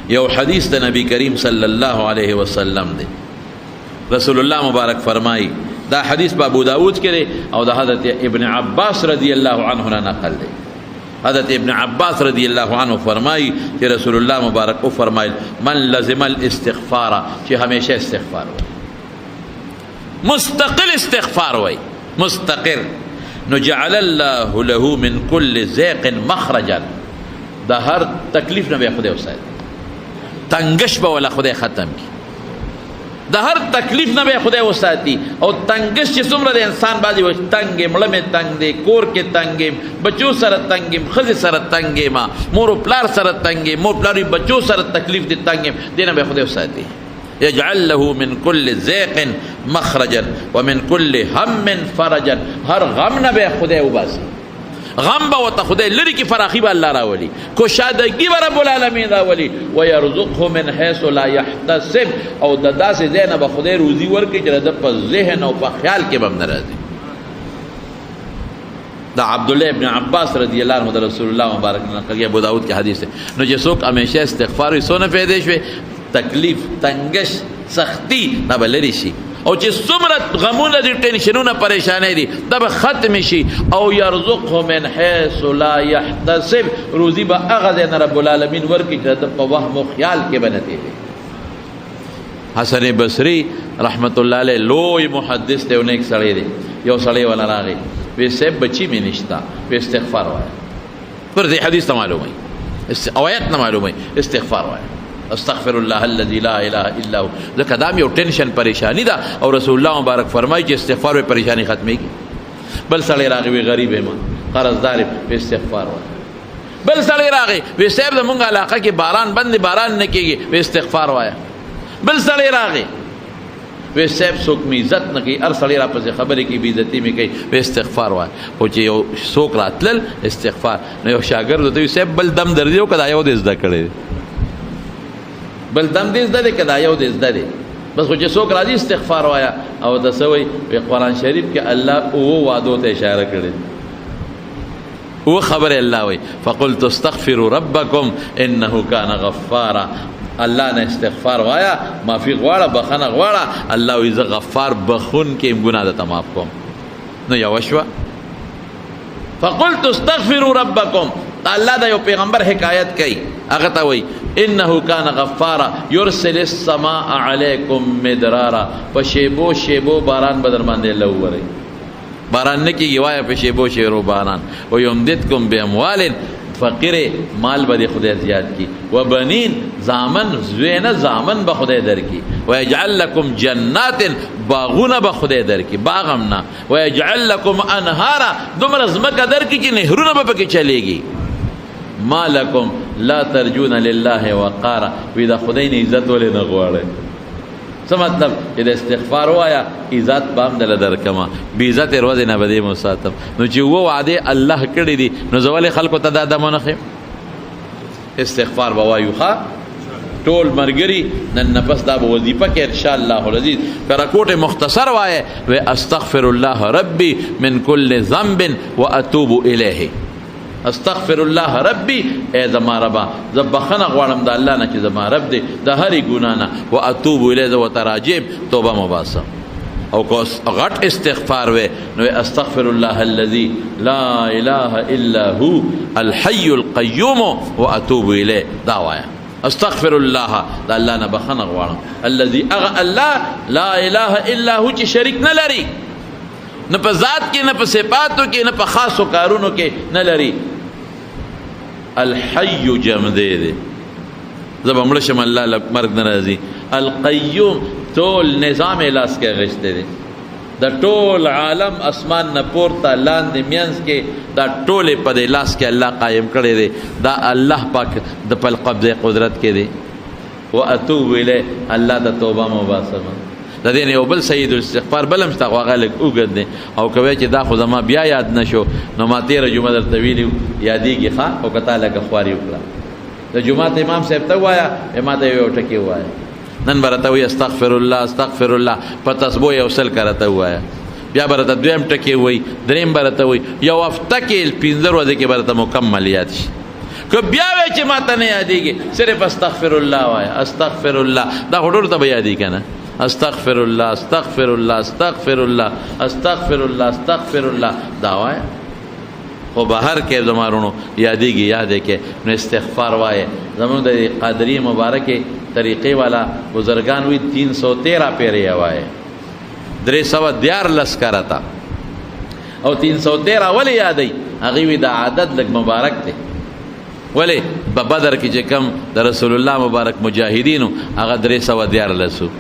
یو حدیث د نبی کریم صلی الله علیه وسلم دی. رسول الله مبارک فرمائی، دا حدیث با ابو داود کرے او دا حضرت ابن عباس رضی اللہ عنہ نے نقل دے. حضرت ابن عباس رضی اللہ عنہ فرمائی کہ رسول اللہ مبارک کو فرمائی من لزم الاستغفار، کہ ہمیشہ استغفار ہوئی، مستقل استغفار ہوئی، مستقر. نو جعل اللہ له من کل ضیق مخرجا، دا ہر تکلیف نہ بے خدے وسائل، تنگش با ولا خدے ختم کی، دا ہر تکلیف نہ بے خدے وساتی. او تنگش چې څومره د انسان باندې وي، تنګ مړه مې تنګ دی، کور کې تنګ یم، بچو سره تنګ یم، ښځې سره تنګ یم، مور و پلار سره تنګ یم، مور پلار بچو سره تکلیف دی تنګ یم، دې نه بے خدے وساتی. یجعل له من کل ضیق مخرجا ومن کل هم فرجا، ہر غم نہ بے خدے وباسی، غم با وتا خدای لری کی فراخی با اللہ راولی، کشادگی با رب العالمین راولی. ویرزقه من حیث لا یحتسب، او ددا سے زین با خدای روزی ورکی چرا دا پا ذہن او پا خیال کے بم نرازی. دا عبداللہ ابن عباس رضی اللہ عنہ دا رسول اللہ مبارک نقل کیا، ابو داود کی حدیث ہے. نو جسوک ہمیشہ استغفار ہوئی سونا پیدش ہوئے، تکلیف تنگش سختی نا بلری شی، او چې څومره غمونه دي ټینشنونه پریشانې دي دا به ختم شي. او یرزقه من حیث لا یحتسب، روزی به هغه ځای نه رب العالمین ورکړي چې د په وهم و خیال کې به نه تېري. حسن بصری رحمت الله علیه لوی محدث دی او نیک سړی دی. یو سړی والا راغی، وی صاحب بچی مې نشته، وی استغفار وایه. پر دې حدیث ته معلومه او آیت نه معلومه، استغفار وایه، استغفر الله الذي لا اله الا هو. ځکه دا یو ټینشن پریشانی ده، او رسول الله مبارک فرمایي چې استغفار به پریشانی ختمېږي. بل سړی راغی وی غریب یم، قرضدار یم، په استغفار وایه. بل سړی راغی وی صاحب زمونږ علاقه کې باران بند، باران نه کېږي، په استغفار وایه. بل سړی راغی وی صاحب څوک مې عزت نه کوي، هر سړی را پسې خبرې کوي، بې عزتي مې کوي، په استغفار وایه. خو چې یو څوک راتلل استغفار، نو یو شاګرد ورته وی صاحب بل دم درځي او که دا یو دې زده کړی دی، بل دم دې زده دی که دا یو دې زده دی، بس خو چې څوک راځي استغفار وایا. او د څه وایي وی قرآن شریف کې الله اوه وعدو ته اشاره کړې، اوه خبرې الله وایي فقلت استغفروا ربکم انه کان غفارا. الله نه استغفار وایا، معافي غواړه، بخنه غواړه. الله وایي زه غفار بخون کې ګناه درته معاف کوم. نو یوه شوه فقلت استغفروا ربکم. الله دا یو پیغمبر حکایت کوي، هغه ته وایي انه کان غفارا یرسل السماء علیکم مدرارا. په شیبو شیبو باران به در باندې لووري، باران نه کېږي وایه په شیبو شیبو باران. و یمددکم باموال، فقیر مال به خدای زیاد کی، و بنین زامن زوینه زامن به خدای در کی، و یجعل لکم جنات باغونه به خدای در کی، باغم نه، و یجعل لکم انهارا دومره ځمکه در کی چې نهرونه به پکې چلیږي. ما لکم لا ترجون لله وقارا، وی دا خدای نه عزت ولې نه غواړئ. څه مطلب چې د استغفار وایا عزت به هم دله درکمه، بې عزت ورځې نه به دې مو ساتم. نو چې اوه وعدې الله کړي دي، نو زه ولې خلکو ته دا دم ونه ښیم؟ استغفار به وایو ښه ټول ملګري نن نه پس دا به وظیفه کې انشاءالله العزیز. کرکوټ مختصر وایه و استغفر الله ربی من کل ذنب و اتوب الیه. استغفر الله ربی، اے زما ربا زه بخنه غواړم د الله نه چې زما رب دی د هرې ګناه نه، و اتوب الیه زه ورته راجع یم، توبه مو باسم. او که غټ استغفار وی نو استغفر الله الذي لا اله الا هو الحي القيوم و اتوب الیه. دا وایه استغفر الله، دا الله نه بخنه غواړم، الذي اغه الله لا اله الا هو چې شریک نه لري، نه په ذات کې، نه په صفاتو کې، نه په خاصو کارونو کې نه لري. الحی جمع دی، زب مړه شم الله مرګ نه راځي. القیوم ټول نظام لاس کې غشته دی، د ټول عالم اسمان نه پورته لاندې مینځ کې دا ټولې په دې لاس کې الله قایم کړی دی. دا الله پاک د پل قبضه قدرت کې دی. و اتوب الیه، الله د توبه مو باسم. د دې یو بل سید الاستغفار بل هم شته، خو هغه لږ اوږد دی، او کوی چې دا خو زما بیا یاد نشو نو ما تېره جمعه درته ویلي یادېږي ښه، او که تا لږه خواري وکړه. د جومات امام صاحب ته ووایه، ما ته یو ټکي ووایه. نن به راته وایي استغفر الله استغفر الله، په تسبو یو سل که راته ووایه. بیا به راته دویم ټکي وایي، درېیم به راته وایي، یو هفته کې 15 ورځې کې به راته مکمل یاد شي. که بیا وی چې ما ته نه یادېږي صرف استغفر الله وایه استغفر الله دا خو ډېرو ته به یادېږي که نه استغفر الله استغفر الله استغفر الله استغفر الله استغفر الله دا وایه خو بهر کې زمارونو یادېږي یادې کې نو استغفار وایه زمونږ د قادري مبارکې طریقې والا بزرگان وی 313 پیرې وایه 314 کرتا او 313 ولې یادې هغه وی د عادت لږ مبارک دی ولې په بدر کې چې کم د رسول الله مبارک مجاهدینو هغه 314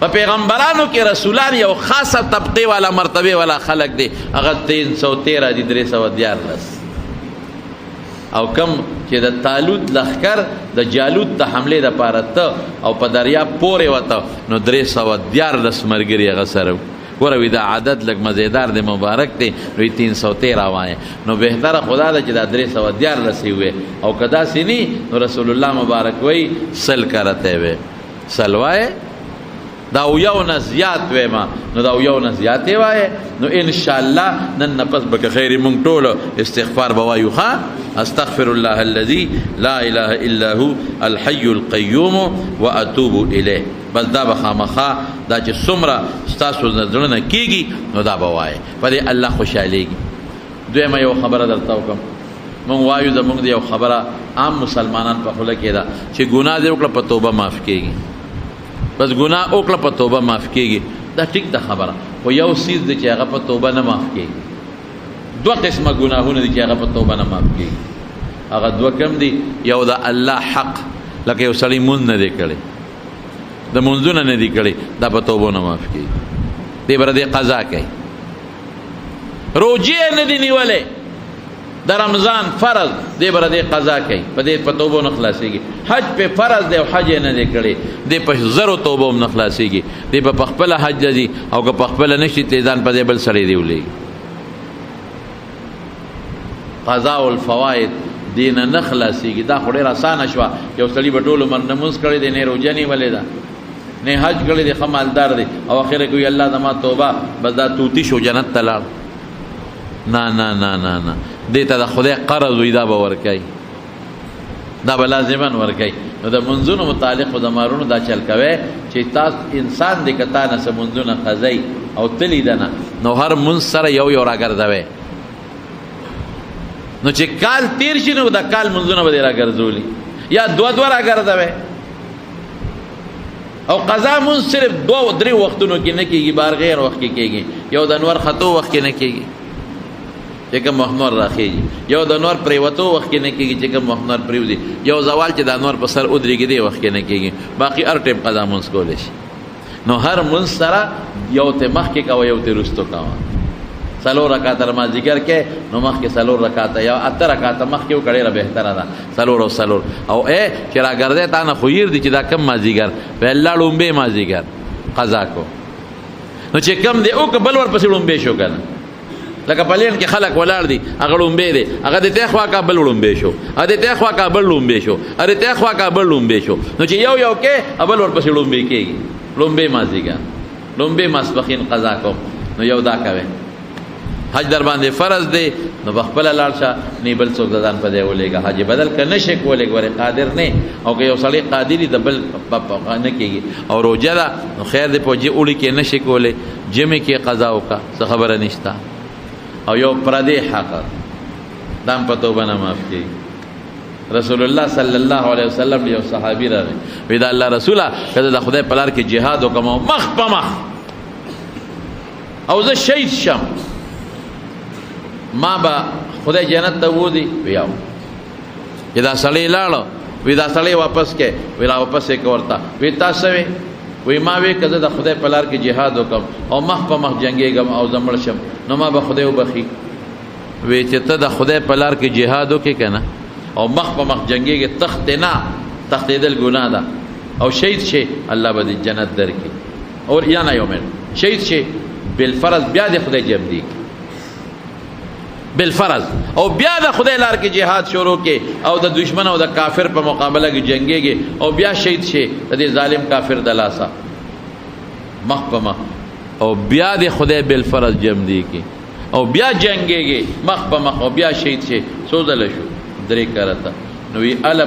په پیغمبرانو کې رسولان یو خاصه طبقه والا مرتبه والا خلق دی هغه 313 دي 314 او کم چې د طالوت لخر د جالوت ته حمله د پاره ته او په دریا پورې وته نو 314 مرګري هغه سره ګوره دا عادت لږ مزیدار دی مبارک دی نو 313 وایه نو بهتره خدا ده چې دا 314 وي او که داسې نی نو رسول الله مبارک وی سل کرته وي سل وایه دا یو نه زیات ویما نو دا یو نه زیاتې وایه نو انشاءالله نن نه پس به که خیر مونږ ټول استغفار به وایو ښه استغفر الله الذي لا اله الا هو الحي القيوم واتوب الیه بس دا به خامخا دا چې څومره ستاسو زړه نه کېږي نو دا به وایه په دې الله خوشحالېږي دویمه یو خبره درته وکړم مونږ وایو زمونږ د یو خبره عام مسلمانان په خوله کې ده چې ګناه دې وکړه په توبه معاف کېږي بس ګناه وکړه په توبه معاف کېږي دا ټیک ده خبره خو یو څیز دی چې هغه په توبه نه معاف کېږي دوه قسمه ګناهونه دي چې هغه په توبه نه معاف کېږي هغه دوه کم دي یو د الله حق لکه یو سړی مونځ نه دی کړی د مونځونه نه دي کړی دا په توبه نه معاف کېږي دی به دې قضا کوي روجې نه دي نیولې د رمضان فرض دی به دې قضا کوي په دې په توبه نه خلاصېږي حج په فرض دی او حج نه دی کړی دی په زرو توبه هم نه خلاصېږي دی په خپله حج ځي او که په خپله نشي تلی ځان په دې بل سړی دی ولېږي قضاء الفوائد دین نه خلاصېږي دا خو ډېر اسانه شوه یو سړي به ټول عمر نه مونځ کړی دی نه روژه نیولې ده نه حج کړی دی ښه مالدار دی او اخره کې وي الله زما توبه بس دا توتي شو جنت ته لاړ نه نه نه نه نه دې ته د خدای قرض وي دا به ورکوي دا به لازما ورکوي نو د منځونو متعلق خو د مارونو دا چل کوی چې تاسو انسان دی که تا نه څه منځونه قضی او تلي ده نه نو هر منځ سره یو یو راګرځوی نو چې کال تیر شي نو د کال منځونه به دې راګرځولي یا دوه راګرځوی او قضا مونځ صرف 2-3 وختونو کې نه کېږي بار غیر وخت کې کېږي یو د انور خطو وخت کې نه کېږي چې کوم محمر راخېږي یو د انور پریوتو وخت کې نه کېږي چې کوم محمر پریوځي یو زوال چې د انور په سر ودرېږي دی وخت کې نه کېږي باقي هر ټیم قضا مونځ کولی شي نو هر مونځ سره یو ته مخکې کوه یو ته وروستو کوه 4 رکعاته مازدیګر کې نو مخکې 4 رکعاته یا 8 رکعاته مخکې وکړې ډېره بهتره ده 4 او چې راګرځې تا نه خو هیر دي چې دا کم مازدیګر پهلا لومبې مازدیګر قضا کو نو چې کم دی او که بل ورپسې لومبې شو که نه لکه پلین کې خلک ولاړ دي هغه لومبې دی هغه د تی خوا کا بل لومبې شو هغه د تی خوا کا بل لومبې شو هغه د تی خوا کا بل لومبې شو نو چې یو کې بل ورپسې لومبې کېږي لومبې مازدیګر لومبې ماسپښین قضا کو نو یو دا کوي حج در باندې فرض دی نو بخپله لاړ شه نه بل څوک ځان په دی ولېږه حج بدل که نه شي کولی ګورې قادر نه او که یو سړی قادر د بل نه کېږي او روژه ده نو خیر دی په اوړي کې نه شي کولی جمع کې قضا وکړه څه خبره نشته او یو پردی حق دا هم په توبه نه معاف کېږي رسول الله صلی الله علیه وسلم یو صحابي راغی وی دا الله رسوله که زه د خدای په لار کې جهاد وکړم او مخ په مخ او زه شهید شم ما به خدای جنت ته بوځي ویاو چې دا سړی لاړو وی دا سړی واپس کې وی را واپس یې که ورته وی تاسو وی وی ما وی که زه د خدای په لار کې جهاد وکړم او مخ په مخ جنګېږم او زه مړ شم نو ما به خدای وبخي وی چې ته د خدای په لار کې جهاد وکړې که نه او مخ په مخ جنګېږې تختې نه تختېدل ګناه ده او شهید شي الله به دې جنت درکړي او یا نه یو منټ شهید شي بالفرض بیا د خدای جمع دی بالفرض او بیا د خدای لار کې جهاد شروع کې او د دشمن او د کافر په مقابله کې جنگيږي او بیا شهید شي د دې ظالم کافر د لاسه مخ په مخ او بیا د خدای بالفرض جمع دی کې او بیا جنگيږي مخ په مخ او بیا شهید شي څو ځله شو درې کرته نو وی الا